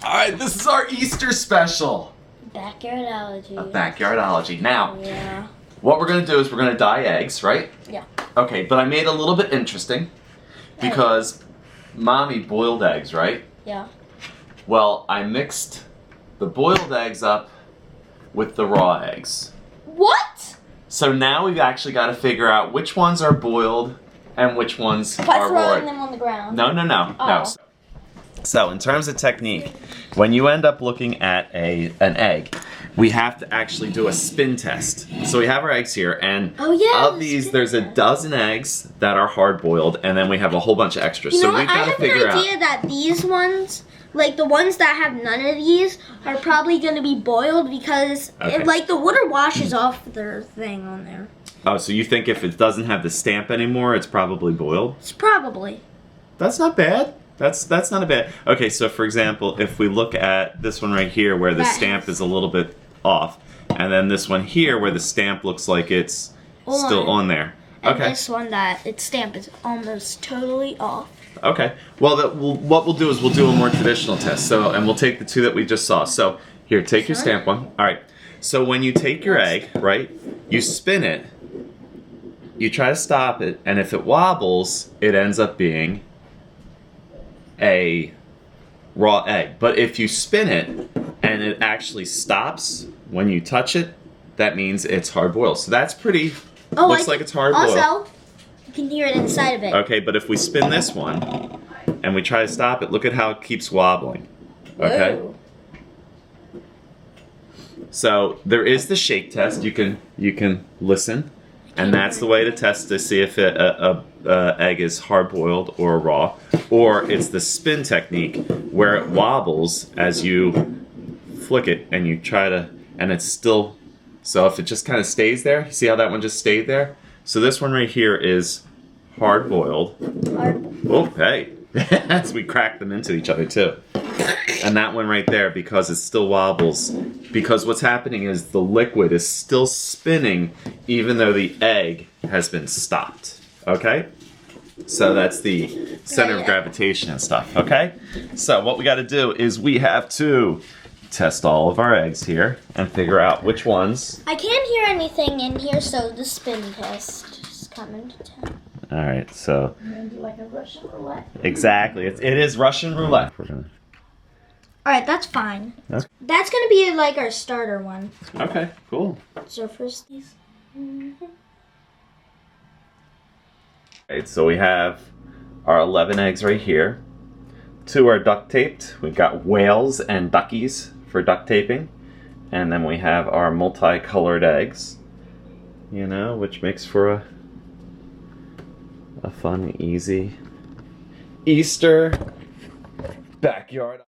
Alright, this is our Easter special. Backyardology. A backyardology. Now, yeah. What we're going to do is we're going to dye eggs, right? Yeah. Okay, but I made it a little bit interesting because Mommy boiled eggs, right? Yeah. Well, I mixed the boiled eggs up with the raw eggs. What? So now we've actually got to figure out which ones are boiled and which ones By are throwing raw. them on the ground. No. Oh. No. So in terms of technique, when you end up looking at an egg, we have to actually do a spin test. So we have our eggs here, and of these, there's a dozen eggs that are hard boiled, and then we have a whole bunch of extras. You know so we've got to figure out. I have an idea that these ones, like the ones that have none of these, are probably going to be boiled because, like, the water washes off their thing on there. Oh, so you think if it doesn't have the stamp anymore, it's probably boiled? It's probably. That's not bad. That's not a bad. Okay, so for example, if we look at this one right here where the stamp is a little bit off, and then this one here where the stamp looks like it's still on there. And this one that its stamp is almost totally off. Okay. Well, what we'll do is we'll do a more traditional test. So, and we'll take the two that we just saw. So, here, take your stamp one. All right. So when you take your egg, right, you spin it, you try to stop it, and if it wobbles, it ends up being a raw egg. But if you spin it and it actually stops when you touch it, that means it's hard boiled. So that's pretty, looks like it's hard boiled. Also, you can hear it inside of it. Okay, but if we spin this one and we try to stop it, look at how it keeps wobbling. Okay? Whoa. So there is the shake test. You can listen, and that's the way to test to see if a egg is hard boiled or raw, or it's the spin technique where it wobbles as you flick it and you try to, and it's still. So if it just kind of stays there, see how that one just stayed there? So this one right here is hard boiled. Oh, hey, as we crack them into each other too. And that one right there, because it still wobbles, because what's happening is the liquid is still spinning even though the egg has been stopped. Okay? So that's the center of gravitation and stuff. Okay? So what we got to do is we have to test all of our eggs here and figure out which ones. I can't hear anything in here, so the spin test is coming to town. All right, so. Like a Russian roulette. Exactly. It is Russian roulette. Alright, that's fine. Okay. That's going to be like our starter one. Okay, cool. So first these. Right, so we have our 11 eggs right here. 2 are duct taped. We've got whales and duckies for duct taping. And then we have our multicolored eggs, you know, which makes for a fun, easy Easter backyard.